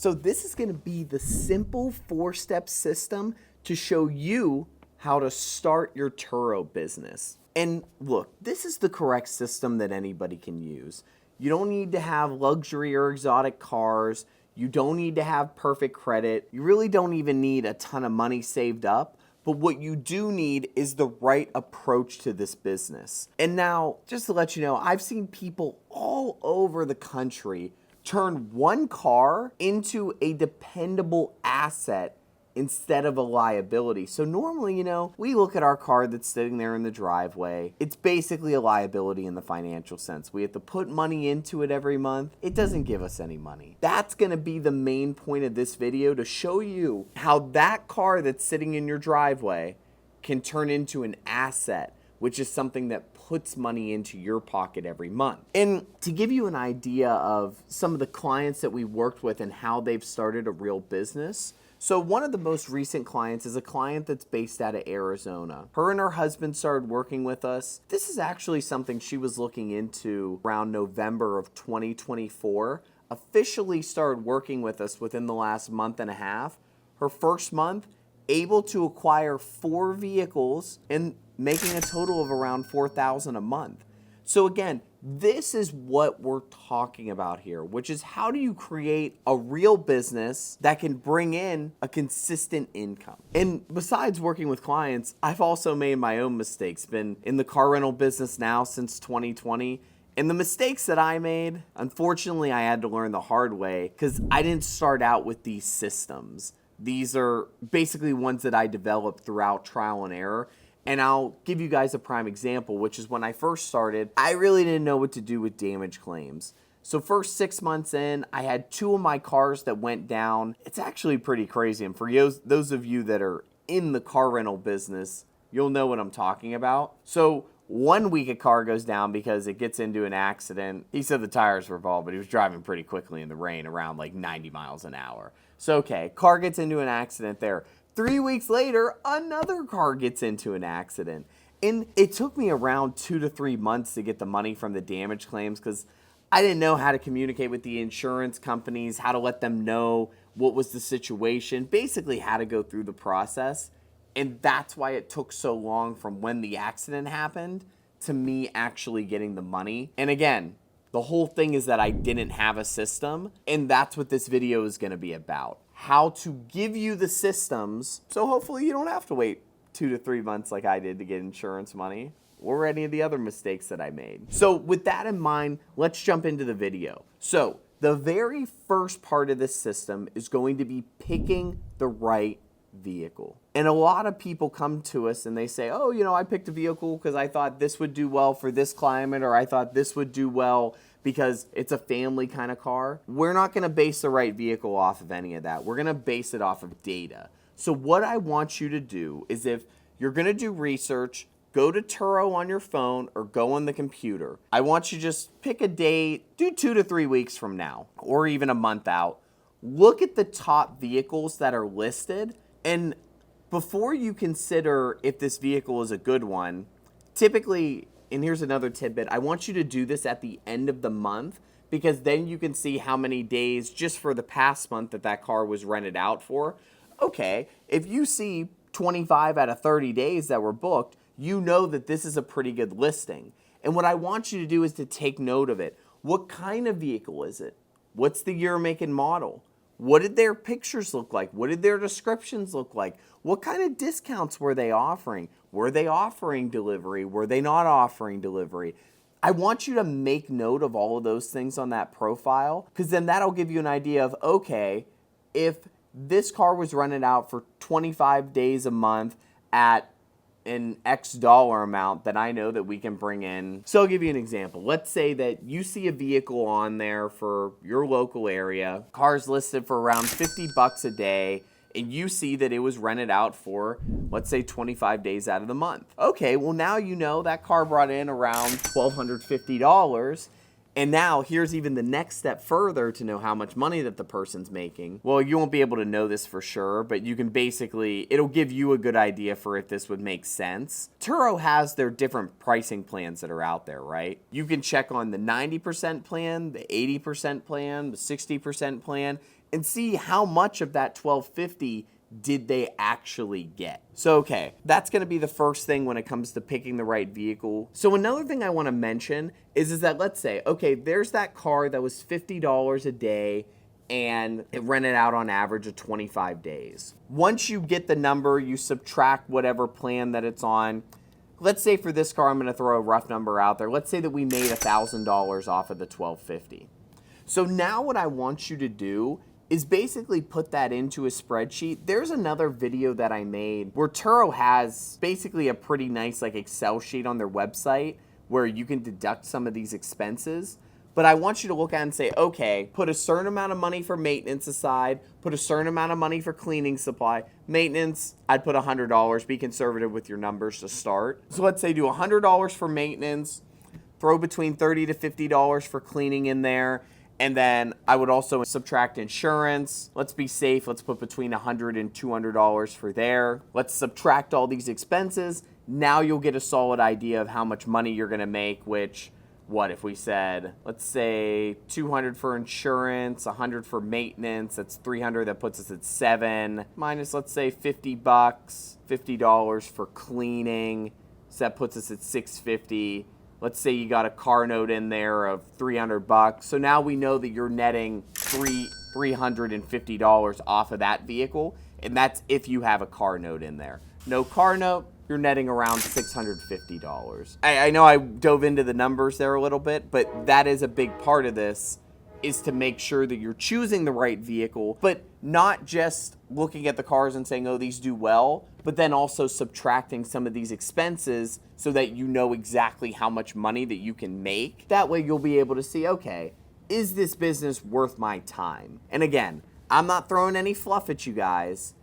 So this is going to be the simple 4-step system to show you how to start your Turo business. And look, this is the correct system that anybody can use. You don't need to have luxury or exotic cars. You don't need to have perfect credit. You really don't even need a ton of money saved up. But what you do need is the right approach to this business. And now, just to let you know, I've seen people all over the country turn one car into a dependable asset instead of a liability. So normally, we look at our car that's sitting there in the driveway. It's basically a liability in the financial sense. We have to put money into it every month. It doesn't give us any money. That's going to be the main point of this video, to show you how that car that's sitting in your driveway can turn into an asset, which is something that puts money into your pocket every month. And to give you an idea of some of the clients that we worked with and how they've started a real business. So one of the most recent clients is a client that's based out of Arizona. Her and her husband started working with us. This is actually something she was looking into around November of 2024. Officially started working with us within the last month and a half. Her first month, able to acquire 4 vehicles and making a total of around $4,000 a month. So again, this is what we're talking about here, which is how do you create a real business that can bring in a consistent income? And besides working with clients, I've also made my own mistakes. Been in the car rental business now since 2020. And the mistakes that I made, unfortunately, I had to learn the hard way because I didn't start out with these systems. These are basically ones that I developed throughout trial and error. And I'll give you guys a prime example, which is when I first started, I really didn't know what to do with damage claims. So first 6 months in, I had 2 of my cars that went down. It's actually pretty crazy. And for those of you that are in the car rental business, you'll know what I'm talking about. So 1 week a car goes down because it gets into an accident. He said the tires were bald, but he was driving pretty quickly in the rain around like 90 miles an hour. So okay, car gets into an accident there. 3 weeks later, another car gets into an accident. And it took me around 2 to 3 months to get the money from the damage claims because I didn't know how to communicate with the insurance companies, how to let them know what was the situation, basically how to go through the process. And that's why it took so long from when the accident happened to me actually getting the money. And again, the whole thing is that I didn't have a system, and that's what this video is going to be about. How to give you the systems so hopefully you don't have to wait 2 to 3 months like I did to get insurance money or any of the other mistakes that I made. So with that in mind, let's jump into the video. So the very first part of this system is going to be picking the right vehicle. And a lot of people come to us and they say, oh, I picked a vehicle because I thought this would do well for this climate, or I thought this would do well because it's a family kind of car. We're not going to base the right vehicle off of any of that. We're going to base it off of data. So what I want you to do is, if you're going to do research, go to Turo on your phone or go on the computer. I want you to just pick a date, do 2 to 3 weeks from now, or even a month out. Look at the top vehicles that are listed. And before you consider if this vehicle is a good one, typically, and here's another tidbit, I want you to do this at the end of the month, because then you can see how many days just for the past month that car was rented out for. Okay, if you see 25 out of 30 days that were booked, you know that this is a pretty good listing. And what I want you to do is to take note of it. What kind of vehicle is it? What's the year, make, and model? What did their pictures look like? What did their descriptions look like? What kind of discounts were they offering? Were they offering delivery? Were they not offering delivery? I want you to make note of all of those things on that profile, because then that'll give you an idea of, okay, if this car was rented out for 25 days a month at an X dollar amount, that I know that we can bring in. So I'll give you an example. Let's say that you see a vehicle on there for your local area, car's listed for around $50 a day, and you see that it was rented out for, let's say, 25 days out of the month. Okay, well now you know that car brought in around $1,250. And now here's even the next step further to know how much money that the person's making. Well, you won't be able to know this for sure, but you can basically, it'll give you a good idea for if this would make sense. Turo has their different pricing plans that are out there, right? You can check on the 90% plan, the 80% plan, the 60% plan, and see how much of that $1,250 did they actually get. So, okay, that's going to be the first thing when it comes to picking the right vehicle. So another thing I want to mention is that let's say, okay, there's that car that was $50 a day and it rented out on average of 25 days. Once you get the number, you subtract whatever plan that it's on. Let's say for this car, I'm going to throw a rough number out there. Let's say that we made $1,000 off of the $1,250. So now what I want you to do is basically put that into a spreadsheet. There's another video that I made where Turo has basically a pretty nice like Excel sheet on their website where you can deduct some of these expenses. But I want you to look at it and say, okay, put a certain amount of money for maintenance aside, put a certain amount of money for cleaning supply. Maintenance, I'd put $100, be conservative with your numbers to start. So let's say do $100 for maintenance, throw between $30 to $50 for cleaning in there. And then I would also subtract insurance. Let's be safe. Let's put between $100 and $200 for there. Let's subtract all these expenses. Now you'll get a solid idea of how much money you're going to make, which, what if we said, let's say $200 for insurance, $100 for maintenance, that's $300, that puts us at $7, minus let's say $50, $50 for cleaning, so that puts us at $650. Let's say you got a car note in there of $300. So now we know that you're netting $350 off of that vehicle. And that's if you have a car note in there. No car note, you're netting around $650. I know I dove into the numbers there a little bit, but that is a big part of this, is to make sure that you're choosing the right vehicle, but not just looking at the cars and saying, oh, these do well, but then also subtracting some of these expenses so that you know exactly how much money that you can make. That way you'll be able to see, okay, is this business worth my time? And again, I'm not throwing any fluff at you guys.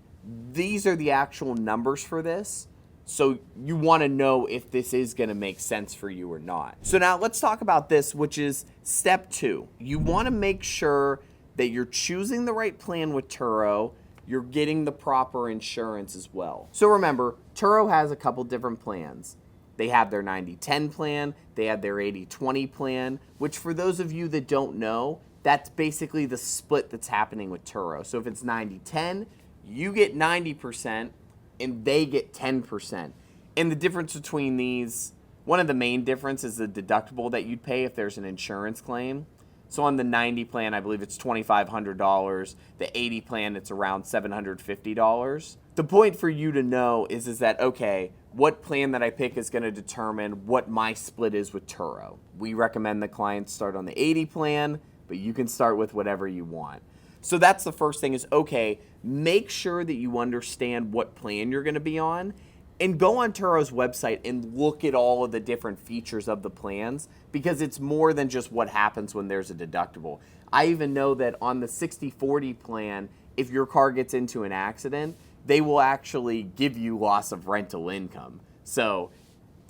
These are the actual numbers for this. So you want to know if this is going to make sense for you or not. So now let's talk about this, which is step 2. You want to make sure that you're choosing the right plan with Turo. You're getting the proper insurance as well. So remember, Turo has a couple different plans. They have their 90-10 plan. They have their 80-20 plan, which for those of you that don't know, that's basically the split that's happening with Turo. So if it's 90-10, you get 90%. And they get 10%. And the difference between these, one of the main differences is the deductible that you'd pay if there's an insurance claim. So on the 90 plan, I believe it's $2,500. The 80 plan, it's around $750. The point for you to know is that, okay, what plan that I pick is going to determine what my split is with Turo. We recommend the clients start on the 80 plan, but you can start with whatever you want. So that's the first thing is, okay, make sure that you understand what plan you're going to be on and go on Turo's website and look at all of the different features of the plans, because it's more than just what happens when there's a deductible. I even know that on the 60-40 plan, if your car gets into an accident, they will actually give you loss of rental income. So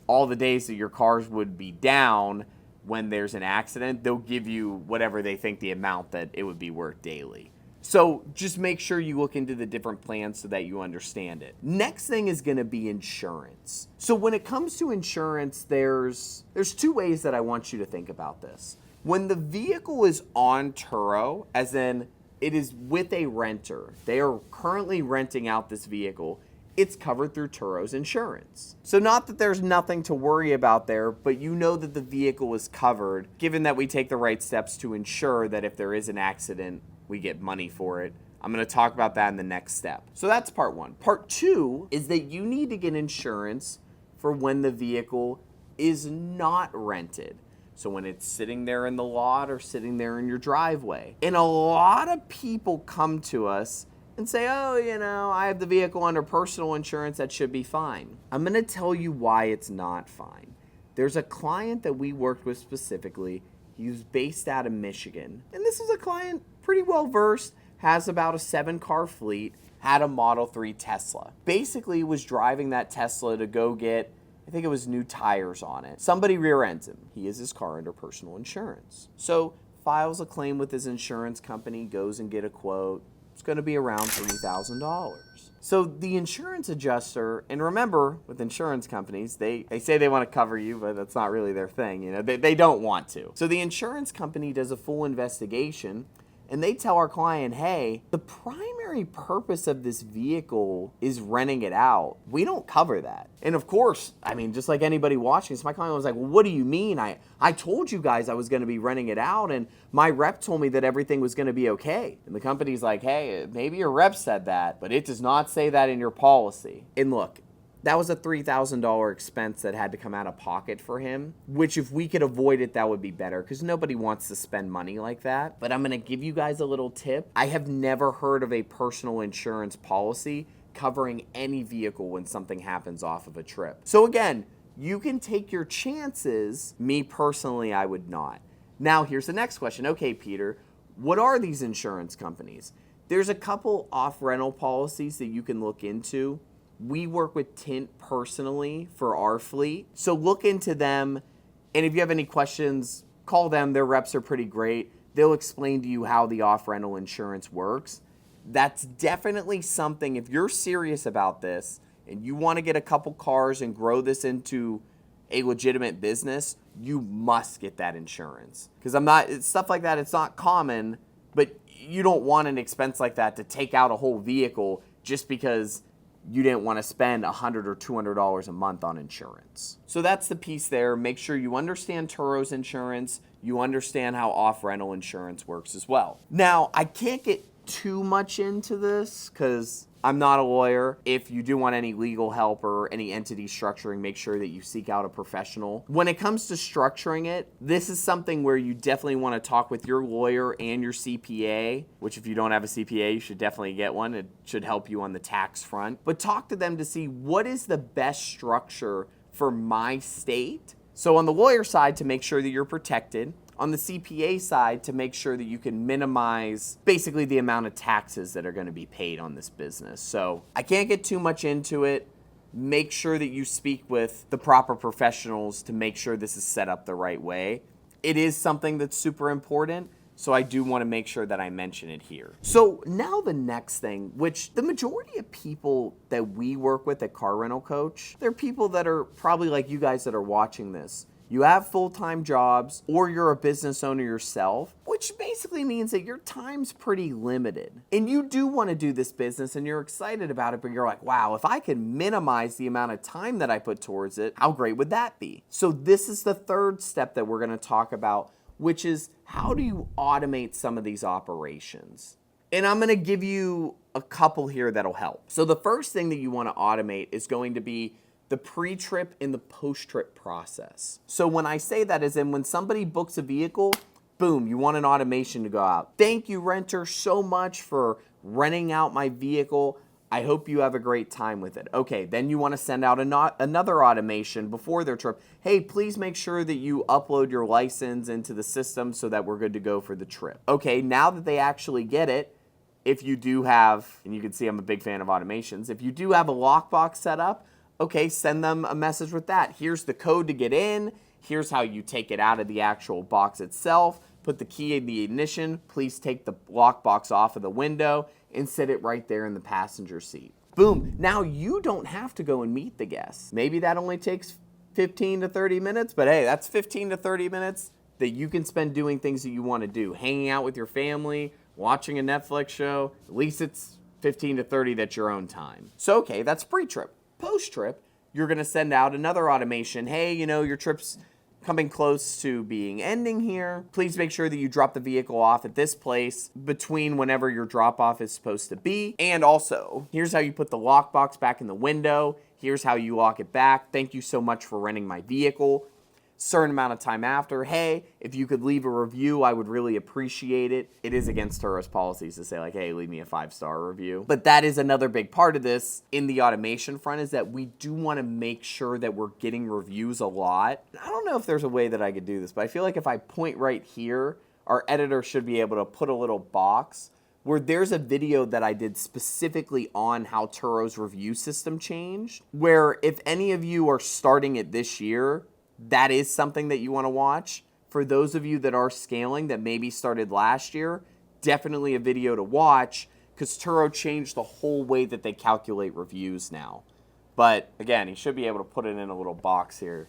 all the days that your cars would be down, when there's an accident, they'll give you whatever they think the amount that it would be worth daily. So just make sure you look into the different plans so that you understand it. Next thing is going to be insurance. So when it comes to insurance, there's 2 ways that I want you to think about this. When the vehicle is on Turo, as in it is with a renter, they are currently renting out this vehicle, it's covered through Turo's insurance. So not that there's nothing to worry about there, but you know that the vehicle is covered, given that we take the right steps to ensure that if there is an accident, we get money for it. I'm going to talk about that in the next step. So that's part 1. Part 2 is that you need to get insurance for when the vehicle is not rented. So when it's sitting there in the lot or sitting there in your driveway. And a lot of people come to us and say, oh, I have the vehicle under personal insurance, that should be fine. I'm going to tell you why it's not fine. There's a client that we worked with specifically. He was based out of Michigan. And this is a client pretty well versed, has about a 7-car fleet, had a Model 3 Tesla. Basically was driving that Tesla to go get, I think it was new tires on it. Somebody rear-ends him. He has his car under personal insurance. So files a claim with his insurance company, goes and get a quote. It's going to be around $3,000. So the insurance adjuster, and remember with insurance companies, they say they want to cover you, but that's not really their thing. They don't want to. So the insurance company does a full investigation. and they tell our client, hey, the primary purpose of this vehicle is renting it out, we don't cover that. And of course, I mean, just like anybody watching this, my client was like, well, what do you mean? I told you guys I was going to be renting it out, and my rep told me that everything was going to be okay. And the company's like, hey, maybe your rep said that, but it does not say that in your policy. And look, that was a $3,000 expense that had to come out of pocket for him, which if we could avoid it, that would be better because nobody wants to spend money like that. But I'm going to give you guys a little tip. I have never heard of a personal insurance policy covering any vehicle when something happens off of a trip. So again, you can take your chances. Me personally, I would not. Now, here's the next question. Okay, Peter, what are these insurance companies? There's a couple off-rental policies that you can look into. We work with Tint personally for our fleet. So look into them. And if you have any questions, call them. Their reps are pretty great. They'll explain to you how the off-rental insurance works. That's definitely something, if you're serious about this and you want to get a couple cars and grow this into a legitimate business, you must get that insurance. Because it's stuff like that, it's not common, but you don't want an expense like that to take out a whole vehicle just because you didn't want to spend $100 or $200 a month on insurance. So that's the piece there. Make sure you understand Turo's insurance. You understand how off-rental insurance works as well. Now, I can't get too much into this because I'm not a lawyer. If you do want any legal help or any entity structuring, make sure that you seek out a professional. When it comes to structuring it, this is something where you definitely want to talk with your lawyer and your CPA, which if you don't have a CPA, you should definitely get one. It should help you on the tax front. But talk to them to see what is the best structure for my state. So on the lawyer side, to make sure that you're protected. On the CPA side, to make sure that you can minimize basically the amount of taxes that are going to be paid on this business. So I can't get too much into it. Make sure that you speak with the proper professionals to make sure this is set up the right way. It is something that's super important, so I do want to make sure that I mention it here. So now the next thing, which the majority of people that we work with at Car Rental Coach, they're people that are probably like you guys that are watching this. You have full-time jobs or you're a business owner yourself, which basically means that your time's pretty limited. And you do want to do this business and you're excited about it, but you're like, wow, if I could minimize the amount of time that I put towards it, how great would that be? So this is the third step that we're going to talk about, which is how do you automate some of these operations? And I'm going to give you a couple here that'll help. So the first thing that you want to automate is going to be the pre-trip and the post-trip process. So when I say that is in when somebody books a vehicle, boom, you want an automation to go out. Thank you, renter, so much for renting out my vehicle. I hope you have a great time with it. Okay, then you want to send out another automation before their trip. Hey, please make sure that you upload your license into the system so that we're good to go for the trip. Okay, now that they actually get it, if you do have, and you can see I'm a big fan of automations, if you do have a lockbox set up, okay, send them a message with that. Here's the code to get in. Here's how you take it out of the actual box itself. Put the key in the ignition. Please take the lockbox off of the window and sit it right there in the passenger seat. Boom. Now you don't have to go and meet the guests. Maybe that only takes 15 to 30 minutes, but hey, that's 15 to 30 minutes that you can spend doing things that you want to do. Hanging out with your family, watching a Netflix show. At least it's 15 to 30 that's your own time. So, okay, that's pre-trip. Post-trip, you're going to send out another automation. Hey, your trip's coming close to being ending here. Please make sure that you drop the vehicle off at this place between whenever your drop-off is supposed to be. And also, here's how you put the lockbox back in the window. Here's how you lock it back. Thank you so much for renting my vehicle. Certain amount of time after, hey, if you could leave a review, I would really appreciate it. It is against Turo's policies to say like, hey, leave me a 5-star review. But that is another big part of this in the automation front is that we do want to make sure that we're getting reviews a lot. I don't know if there's a way that I could do this, but I feel like if I point right here, our editor should be able to put a little box where there's a video that I did specifically on how Turo's review system changed, where if any of you are starting it this year, that is something that you want to watch. For those of you that are scaling that maybe started last year, definitely a video to watch because Turo changed the whole way that they calculate reviews now. But again, he should be able to put it in a little box here.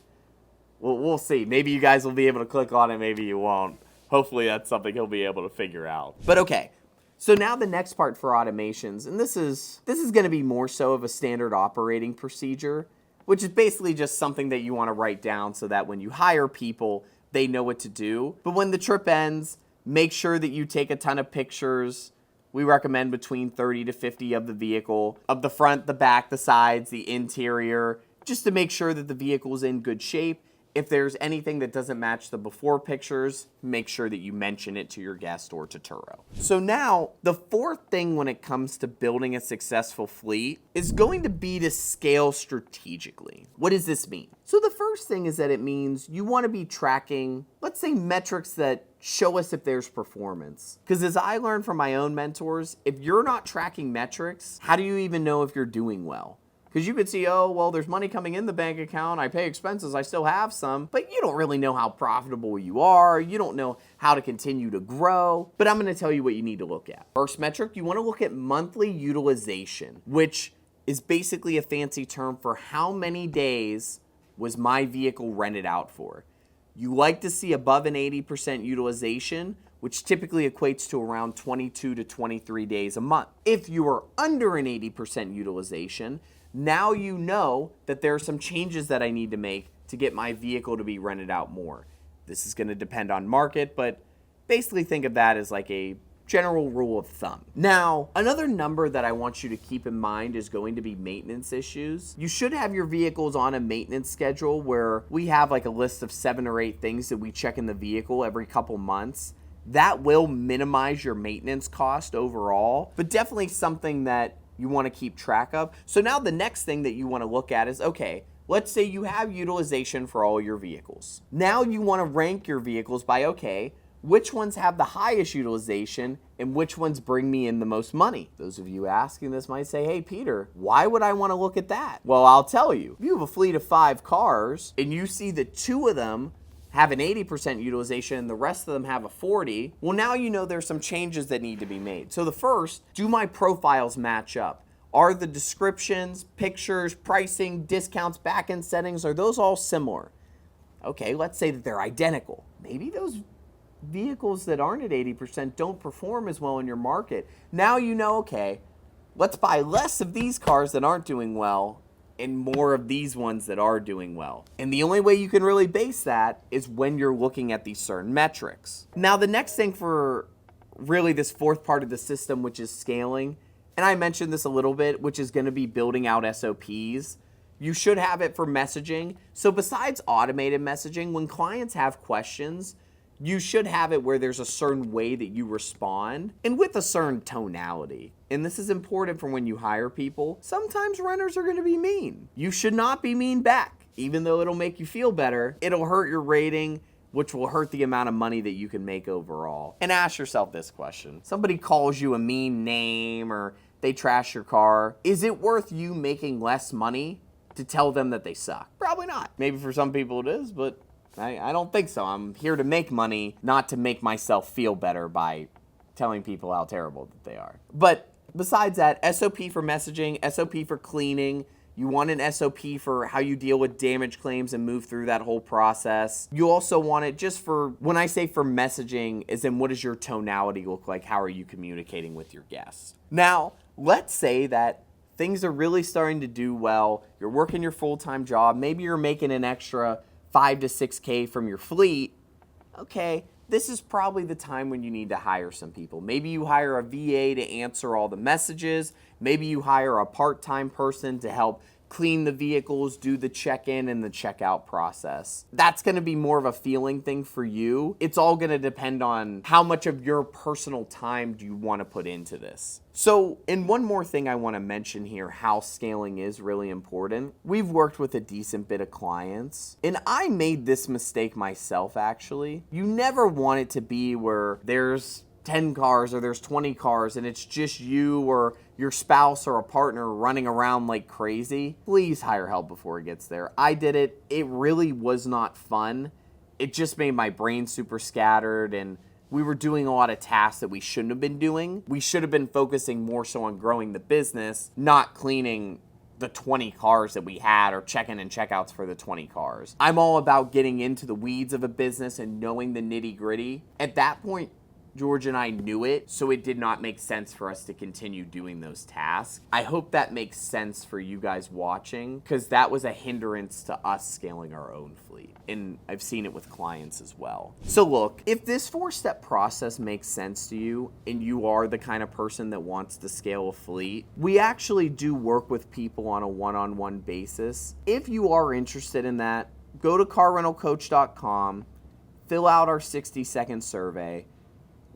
We'll see. Maybe you guys will be able to click on it, maybe you won't. Hopefully that's something he'll be able to figure out. But okay, so now the next part for automations, and this is going to be more so of a standard operating procedure, which is basically just something that you want to write down so that when you hire people, they know what to do. But when the trip ends, make sure that you take a ton of pictures. We recommend between 30 to 50 of the vehicle, of the front, the back, the sides, the interior, just to make sure that the vehicle is in good shape. If there's anything that doesn't match the before pictures, make sure that you mention it to your guest or to Turo. So now, the fourth thing when it comes to building a successful fleet is going to be to scale strategically. What does this mean? So the first thing is that it means you want to be tracking, let's say, metrics that show us if there's performance. Because as I learned from my own mentors, if you're not tracking metrics, how do you even know if you're doing well? Because you could see, oh, well, there's money coming in the bank account, I pay expenses, I still have some, but you don't really know how profitable you are, you don't know how to continue to grow. But I'm going to tell you what you need to look at. First metric, you want to look at monthly utilization, which is basically a fancy term for how many days was my vehicle rented out for. You like to see above an 80% utilization, which typically equates to around 22 to 23 days a month. If you are under an 80% utilization, now you know that there are some changes that I need to make to get my vehicle to be rented out more. This is going to depend on market, but basically think of that as like a general rule of thumb. Now, another number that I want you to keep in mind is going to be maintenance issues. You should have your vehicles on a maintenance schedule where we have like a list of 7 or 8 things that we check in the vehicle every couple months. That will minimize your maintenance cost overall, but definitely something that you want to keep track of. So now the next thing that you want to look at is, okay, let's say you have utilization for all your vehicles. Now you want to rank your vehicles by, okay, which ones have the highest utilization and which ones bring me in the most money? Those of you asking this might say, hey, Peter, why would I want to look at that? Well, I'll tell you. If you have a fleet of 5 cars and you see that 2 of them have an 80% utilization and the rest of them have a 40, well, now you know there's some changes that need to be made. So the first, do my profiles match up? Are the descriptions, pictures, pricing, discounts, back-end settings, are those all similar? Okay, let's say that they're identical. Maybe those vehicles that aren't at 80% don't perform as well in your market. Now you know, okay, let's buy less of these cars that aren't doing well and more of these ones that are doing well. And the only way you can really base that is when you're looking at these certain metrics. Now, the next thing for really this fourth part of the system, which is scaling, and I mentioned this a little bit, which is going to be building out SOPs. You should have it for messaging. So besides automated messaging, when clients have questions, you should have it where there's a certain way that you respond and with a certain tonality. And this is important for when you hire people. Sometimes renters are going to be mean. You should not be mean back. Even though it'll make you feel better, it'll hurt your rating, which will hurt the amount of money that you can make overall. And ask yourself this question. Somebody calls you a mean name or they trash your car. Is it worth you making less money to tell them that they suck? Probably not. Maybe for some people it is, but I don't think so. I'm here to make money, not to make myself feel better by telling people how terrible that they are. But besides that, SOP for messaging, SOP for cleaning. You want an SOP for how you deal with damage claims and move through that whole process. You also want it just for, when I say for messaging, is in what does your tonality look like? How are you communicating with your guests? Now, let's say that things are really starting to do well. You're working your full-time job. Maybe you're making an extra 5 to 6K from your fleet. Okay, this is probably the time when you need to hire some people. Maybe you hire a VA to answer all the messages. Maybe you hire a part-time person to help clean the vehicles, do the check-in and the checkout process. That's going to be more of a feeling thing for you. It's all going to depend on how much of your personal time do you want to put into this. So, and one more thing I want to mention here, how scaling is really important. We've worked with a decent bit of clients, and I made this mistake myself, actually. You never want it to be where there's 10 cars or there's 20 cars and it's just you or your spouse or a partner running around like crazy. Please hire help before it gets there. I did it. It really was not fun. It just made my brain super scattered and we were doing a lot of tasks that we shouldn't have been doing. We should have been focusing more so on growing the business, not cleaning the 20 cars that we had or check-in and checkouts for the 20 cars. I'm all about getting into the weeds of a business and knowing the nitty-gritty. At that point, George and I knew it, so it did not make sense for us to continue doing those tasks. I hope that makes sense for you guys watching, because that was a hindrance to us scaling our own fleet. And I've seen it with clients as well. So look, if this 4-step process makes sense to you and you are the kind of person that wants to scale a fleet, we actually do work with people on a one-on-one basis. If you are interested in that, go to carrentalcoach.com, fill out our 60-second survey.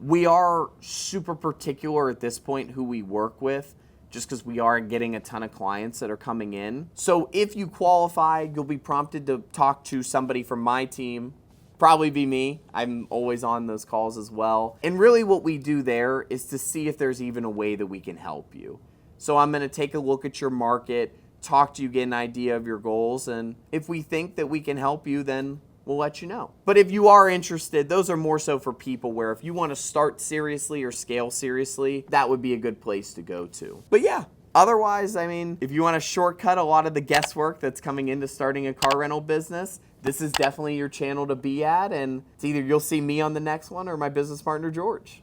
We are super particular at this point who we work with, just because we are getting a ton of clients that are coming in. So if you qualify, you'll be prompted to talk to somebody from my team, probably be me. I'm always on those calls as well. And really what we do there is to see if there's even a way that we can help you. So I'm going to take a look at your market, talk to you, get an idea of your goals, and if we think that we can help you, then we'll let you know. But if you are interested, those are more so for people where if you want to start seriously or scale seriously, that would be a good place to go to. But yeah, otherwise, I mean, if you want to shortcut a lot of the guesswork that's coming into starting a car rental business, this is definitely your channel to be at, and it's either you'll see me on the next one or my business partner, George.